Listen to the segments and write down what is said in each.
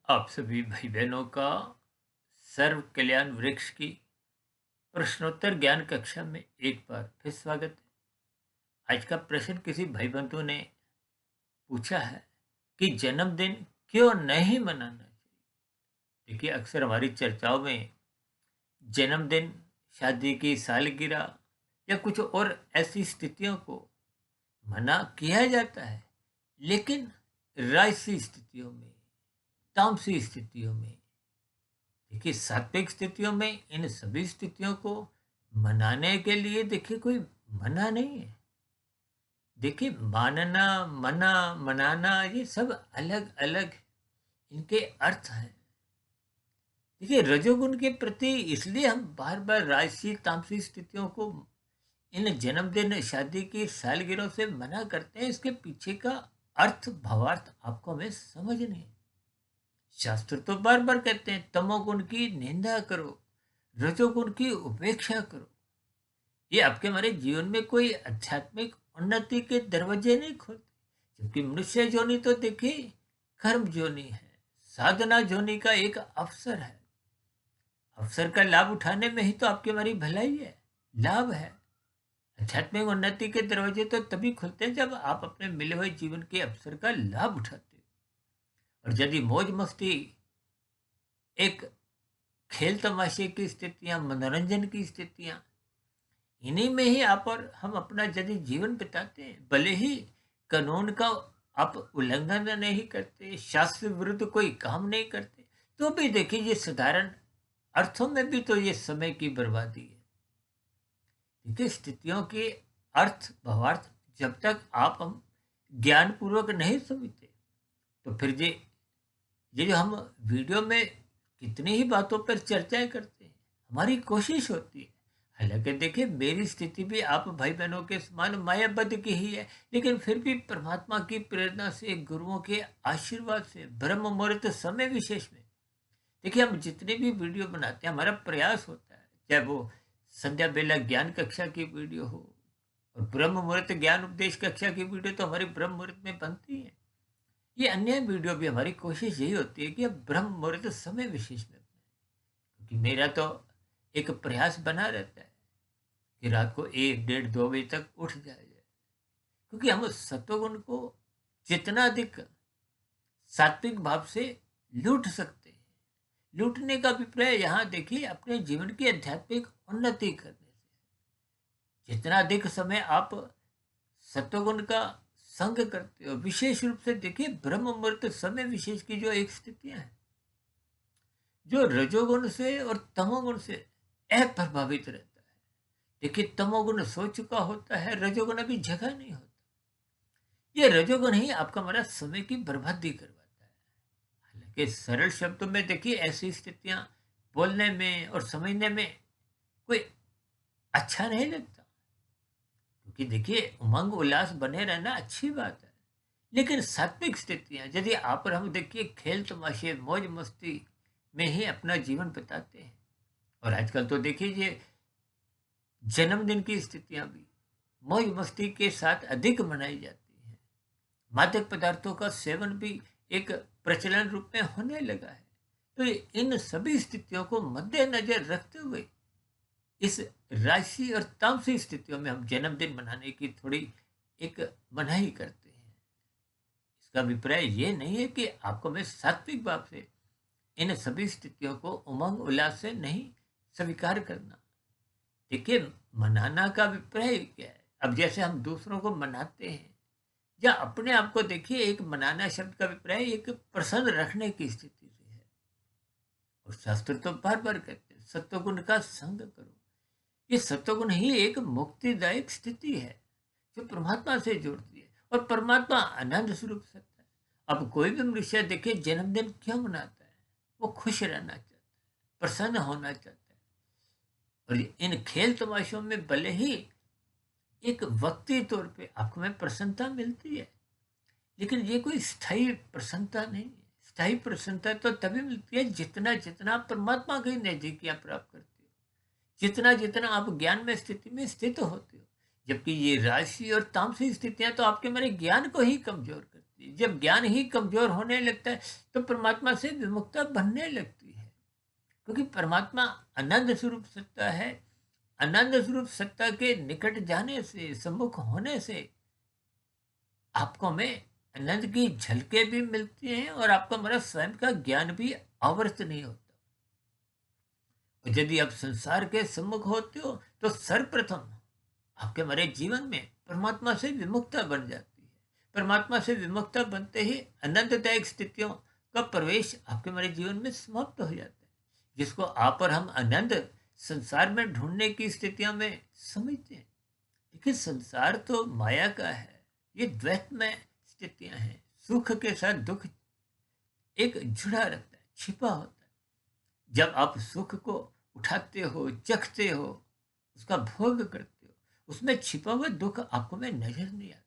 आप सभी भाई बहनों का सर्व कल्याण वृक्ष की प्रश्नोत्तर ज्ञान कक्षा में एक बार फिर स्वागत है। आज का प्रश्न किसी भाई बंधु ने पूछा है कि जन्मदिन क्यों नहीं मनाना चाहिए। देखिए, अक्सर हमारी चर्चाओं में जन्मदिन, शादी की सालगिरह या कुछ और ऐसी स्थितियों को मना किया जाता है, लेकिन राजसी स्थितियों में, तामसी स्थितियों में, देखिए सात्विक स्थितियों में इन सभी स्थितियों को मनाने के लिए देखिए कोई मना नहीं है। देखिए, मानना, मना, मनाना, ये सब अलग अलग इनके अर्थ हैं। देखिए, रजोगुण के प्रति इसलिए हम बार बार राजसी तामसी स्थितियों को इन जन्मदिन, शादी की सालगिरह से मना करते हैं। इसके पीछे का अर्थ, भावार्थ आपको हमें समझने हैं। शास्त्र तो बार बार कहते हैं तमोगुण की निंदा करो, रजोगुण की उपेक्षा करो। ये आपके हमारे जीवन में कोई आध्यात्मिक उन्नति के दरवाजे नहीं खोलते, जबकि मनुष्य जोनि तो देखिए कर्म जोनि है, साधना जोनि का एक अवसर है। अवसर का लाभ उठाने में ही तो आपकी हमारी भलाई है, लाभ है। आध्यात्मिक उन्नति के दरवाजे तो तभी खुलते हैं जब आप अपने मिले हुए जीवन के अवसर का लाभ उठाते हो। और यदि मौज मस्ती, एक खेल तमाशे की स्थितियां, मनोरंजन की स्थितियां, इन्हीं में ही आप और हम अपना यदि जीवन बिताते हैं, भले ही कानून का आप उल्लंघन नहीं करते, शास्त्र विरुद्ध कोई काम नहीं करते, तो भी देखिए ये साधारण अर्थों में भी तो ये समय की बर्बादी है। देखिए, स्थितियों के अर्थ, भावार्थ जब तक आप हम ज्ञान पूर्वक नहीं समझते, तो फिर ये जो हम वीडियो में कितनी ही बातों पर चर्चाएं करते हैं, हमारी कोशिश होती है। हालांकि देखिए, मेरी स्थिति भी आप भाई बहनों के समान मायाबद्ध की ही है, लेकिन फिर भी परमात्मा की प्रेरणा से, गुरुओं के आशीर्वाद से, ब्रह्म मुहूर्त समय विशेष में देखिए हम जितने भी वीडियो बनाते हैं, हमारा प्रयास होता है, चाहे वो संध्या बेला ज्ञान कक्षा की वीडियो हो और ब्रह्म मुहूर्त ज्ञान उपदेश कक्षा की वीडियो तो हमारी ब्रह्म मुहूर्त में बनती है। ये अन्य वीडियो भी हमारी कोशिश यही होती है कि अब ब्रह्म मुहूर्त समय विशेष में बनाएं, क्योंकि मेरा तो एक प्रयास बना रहता है कि रात को 1, 1:30, 2 बजे तक उठ जाया जाए, क्योंकि हम सत्वगुण को जितना अधिक सात्विक भाव से लूट सकते हैं। लूटने का अभिप्राय यहाँ देखिए अपने जीवन की आध्यात्मिक उन्नति करने से। जितना अधिक समय आप सत्वगुण का संग करते हो, विशेष रूप से देखिए ब्रह्म मुहूर्त समय विशेष की जो एक स्थितियां हैं, जो रजोगुण से और तमोगुण से अप्रभावित रहता है। देखिए, तमोगुण सो चुका होता है, रजोगुण अभी जगह नहीं होता। ये रजोगुण ही आपका हमारा समय की बर्बादी करवाता है। हालांकि सरल शब्दों में देखिए ऐसी स्थितियां बोलने में और समझने में कोई अच्छा नहीं लगता, क्योंकि देखिए उमंग उल्लास बने रहना अच्छी बात है, लेकिन सात्विक स्थितियां यदि आप और हम देखिए खेल तमाशे, मौज मस्ती में ही अपना जीवन बिताते हैं। और आजकल तो देखिए ये जन्मदिन की स्थितियां भी मौज मस्ती के साथ अधिक मनाई जाती हैं। मादक पदार्थों का सेवन भी एक प्रचलन रूप में होने लगा है। तो इन सभी स्थितियों को मद्देनजर रखते हुए इस राजसी और तामसी स्थितियों में हम जन्मदिन मनाने की थोड़ी एक मनाही करते हैं। इसका अभिप्राय ये नहीं है कि आपको मैं सात्विक भाव से इन सभी स्थितियों को उमंग उल्लास से नहीं स्वीकार करना। देखिए, मनाना का अभिप्राय क्या है? अब जैसे हम दूसरों को मनाते हैं या अपने आप को देखिए, एक मनाना शब्द का अभिप्राय एक प्रसन्न रखने की स्थिति से है। और शास्त्र तो बार बार कहते हैं सत्वगुण का संग करो। ये सत्वगुण ही एक मुक्तिदायक स्थिति है जो परमात्मा से जोड़ती है, और परमात्मा आनंद स्वरूप सत्य है। अब कोई भी मनुष्य देखिए जन्मदिन क्यों मनाता है? वो खुश रहना चाहता है, प्रसन्न होना चाहता है। और इन खेल तमाशों में भले ही एक वक्ती तौर पे आपको में प्रसन्नता मिलती है, लेकिन ये कोई स्थायी प्रसन्नता नहीं है। स्थायी प्रसन्नता तो तभी मिलती है जितना जितना आप परमात्मा की नजदीकियां प्राप्त करते हो, जितना जितना आप ज्ञान में स्थिति में स्थित होते हो। जबकि ये राजसी और तामसी स्थितियां तो आपके मेरे ज्ञान को ही कमजोर करती है। लगती है। जब ज्ञान ही कमजोर होने लगता है तो परमात्मा से विमुखता बनने लगती है, क्योंकि परमात्मा आनंद स्वरूप सत्ता है। आनंद स्वरूप सत्ता के निकट जाने से, सम्मुख होने से आपको में आनंद की झलकें भी मिलती हैं और आपका मेरा स्वयं का ज्ञान भी आवर्त नहीं होता। और यदि आप संसार के सम्मुख होते हो तो सर्वप्रथम आपके हमारे जीवन में परमात्मा से विमुखता बन जाती है। परमात्मा से विमुखता बनते ही आनंददायक स्थितियों का प्रवेश आपके हमारे जीवन में समाप्त हो जाता है, जिसको आप और हम आनंद संसार में ढूंढने की स्थितियों में समझते हैं। देखिए, संसार तो माया का है, ये द्वैत में स्थितियां हैं। सुख के साथ दुख एक जुड़ा रहता है, छिपा होता है। जब आप सुख को उठाते हो, चखते हो, उसका भोग करते हो, उसमें छिपा हुआ दुख आपको में नजर नहीं आता।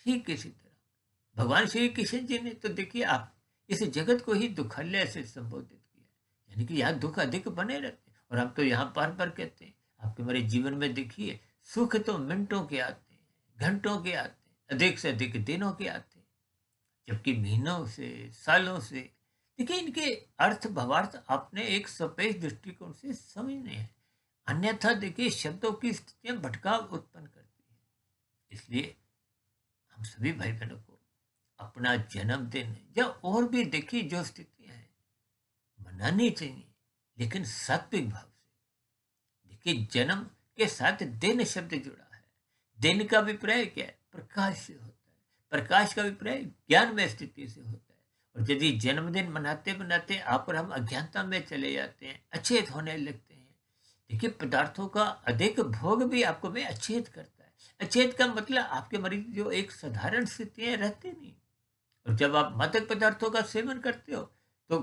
ठीक इसी तरह भगवान श्री कृष्ण जी ने तो देखिए आप इस जगत को ही दुखालय से संबोधित किया, यानी कि यहाँ दुख अधिक बने रहते हैं। और हम तो यहाँ बार बार कहते हैं, आपके हमारे जीवन में देखिए सुख तो मिनटों के आते हैं, घंटों के आते हैं, अधिक से अधिक दिनों के आते हैं, जबकि महीनों से, सालों से देखिए इनके अर्थ भावार्थ आपने एक सपेश दृष्टिकोण से समझने हैं। अन्यथा देखिए शब्दों की स्थितियां भटकाव उत्पन्न करती है। इसलिए हम सभी भाई बहनों को अपना जन्मदिन या और भी देखिए जो स्थितियां हैं मनानी चाहिए, लेकिन सात्विक भाव से। देखिए, जन्म के साथ दिन शब्द जुड़ा है। दिन का अभिप्राय क्या है? प्रकाश से होता है। प्रकाश का अभिप्राय ज्ञान में स्थिति से होता है। और यदि जन्मदिन मनाते मनाते आप और हम अज्ञानता में चले जाते हैं, अचेत होने लगते हैं, देखिए पदार्थों का अधिक भोग भी आपको में अचेत करता है। अचेत का मतलब आपके मरीज जो एक साधारण स्थितियां रहती नहीं। और जब आप मादक पदार्थों का सेवन करते हो तो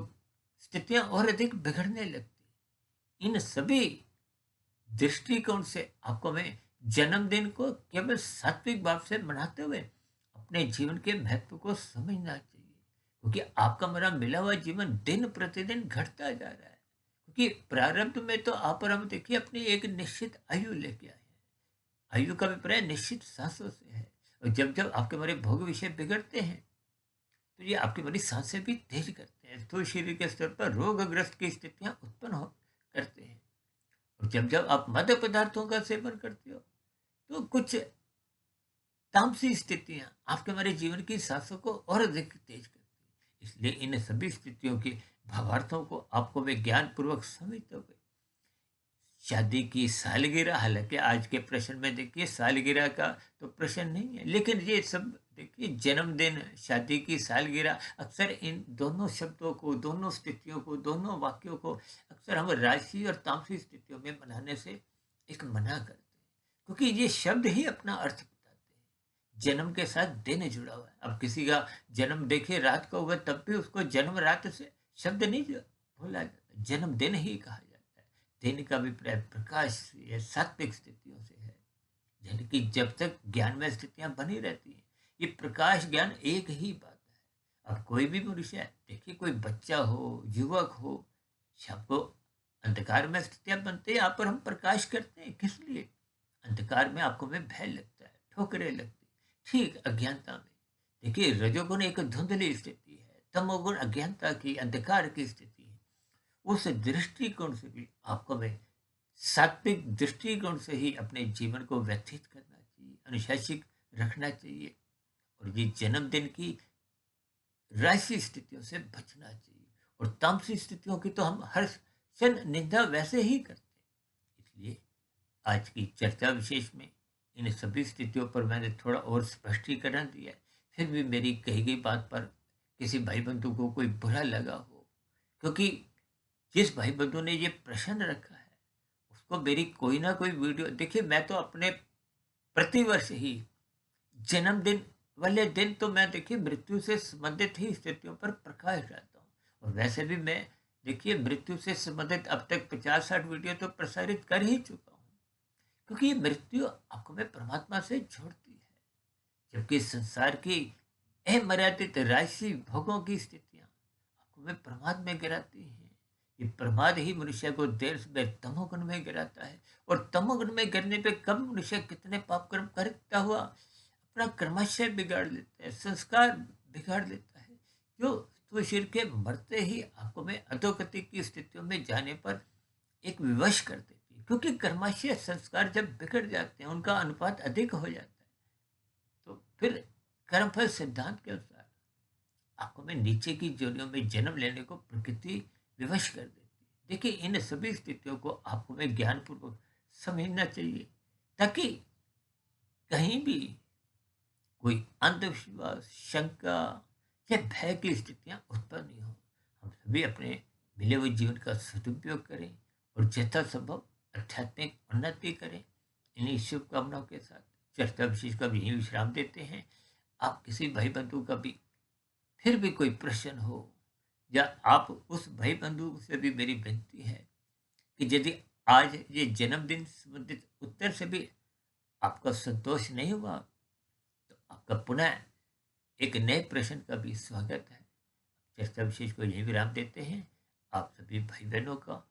स्थितियां और अधिक बिगड़ने लगती। इन सभी दृष्टिकोण से आपको में जन्मदिन को केवल सात्विक भाव से मनाते हुए अपने जीवन के महत्व को समझना चाहिए, क्योंकि आपका मेरा मिला हुआ जीवन दिन प्रतिदिन घटता जा रहा है। क्योंकि प्रारब्ध में तो आप और हम देखिए अपनी एक निश्चित आयु लेके आए हैं। आयु का अभिप्राय निश्चित सांसों से है। और जब जब आपके हमारे भोग विषय बिगड़ते हैं तो ये आपकी बड़ी सांसें भी तेज करते हैं, तो शरीर के स्तर पर रोगग्रस्त की स्थितियां उत्पन्न हो करते हैं। और जब जब आप मद्य पदार्थों का सेवन करते हो तो कुछ तामसी स्थितियां आपके हमारे जीवन की सांसों को और अधिक तेज करती है। इसलिए इन सभी स्थितियों के भावार्थों को आपको वे ज्ञान पूर्वक समझते हुए शादी की सालगिरह, हालांकि आज के प्रश्न में देखिए सालगिरह का तो प्रश्न नहीं है, लेकिन ये सब देखिए जन्मदिन, शादी की सालगिरह, अक्सर इन दोनों शब्दों को, दोनों स्थितियों को, दोनों वाक्यों को अक्सर हम राजसी और तामसी स्थितियों में मनाने से एक मना करते हैं, क्योंकि ये शब्द ही अपना अर्थ बताते हैं। जन्म के साथ दिन जुड़ा हुआ है। अब किसी का जन्म देखिए रात को हुआ तब भी उसको जन्म रात से शब्द नहीं बोला जाता, जन्मदिन ही कहा जाता है। दिन का अभिप्राय प्रकाश या सात्विक स्थितियों से है, यानी कि जब तक ज्ञान में स्थितियां बनी रहती हैं ये प्रकाश ज्ञान एक ही बात है। अब कोई भी मनुष्य है, देखिए कोई बच्चा हो, युवक हो, सबको अंधकार में स्थितियां बनते हैं, यहाँ पर हम प्रकाश करते हैं किस लिए? अंधकार में आपको में भय लगता है, ठोकरें लगती। ठीक अज्ञानता में देखिए रजोगुण एक धुंधली स्थिति है, तमोगुण अज्ञानता की, अंधकार की स्थिति है। उस दृष्टिकोण से भी आपको में सात्विक दृष्टिकोण से ही अपने जीवन को व्यतीत करना चाहिए, अनुशासित रखना चाहिए। और ये जन्मदिन की राशि स्थितियों से बचना चाहिए। और तामसी स्थितियों की तो हम हर क्षण निंदा वैसे ही करते हैं। इसलिए आज की चर्चा विशेष में इन सभी स्थितियों पर मैंने थोड़ा और स्पष्टीकरण दिया है। फिर भी मेरी कही गई बात पर किसी भाई बंधु को कोई बुरा लगा हो, क्योंकि जिस भाई बंधु ने ये प्रश्न रखा है उसको मेरी कोई ना कोई वीडियो देखिए, मैं तो अपने प्रतिवर्ष ही जन्मदिन वाले दिन तो मैं देखिए मृत्यु से संबंधित ही स्थितियों पर प्रकाश डालता हूँ। और वैसे भी मैं देखिए मृत्यु से संबंधित अब तक 50-60 वीडियो तो प्रसारित कर ही चुका हूँ, क्योंकि ये मृत्यु आपको में परमात्मा से जोड़ती है, जबकि संसार की अमर्यादित राशि भोगों की स्थितियां आपको में प्रमाद में गिराती हैं। ये प्रमाद ही मनुष्य को देर से तमोगुण में गिराता है। और तमोगुण में गिरने पे कब मनुष्य कितने पाप कर्म करता हुआ अपना क्रमाशय बिगाड़ लेता है, संस्कार बिगाड़ लेता है, जो स्वशरीर के मरते ही आंखों में अधोगति की स्थितियों में जाने पर एक विवश कर देती है, क्योंकि कर्माशय संस्कार जब बिगड़ जाते हैं उनका अनुपात अधिक हो जाता है। तो फिर कर्मफल सिद्धांत के अनुसार आंखों में नीचे की जोनियों में जन्म लेने को प्रकृति विवश कर देती है। देखिए, इन सभी स्थितियों को आपको में ज्ञानपूर्वक समझना चाहिए, ताकि कहीं भी कोई अंधविश्वास, शंका या भय की स्थितियां उत्पन्न नहीं हो। हम सभी अपने मिले हुए जीवन का सदुपयोग करें और यथासंभव आध्यात्मिक उन्नति करें। इन्हीं शुभकामनाओं के साथ चर्चा विशेष का भी यहीं विश्राम देते हैं। आप किसी भाई बंधु का भी फिर भी कोई प्रश्न हो, या आप उस भाई बंधु से भी मेरी विनती है कि यदि आज ये जन्मदिन संबंधित उत्तर से भी आपका संतोष नहीं हुआ, तो आपका पुनः एक नए प्रश्न का भी स्वागत है। चर्चा विशेष को यही विराम देते हैं। आप सभी भाई बहनों का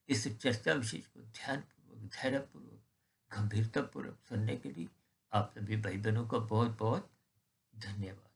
इस चर्चा विशेष को ध्यानपूर्वक, धैर्यपूर्वक, गंभीरतापूर्वक सुनने के लिए आप सभी भाई बहनों का बहुत बहुत धन्यवाद।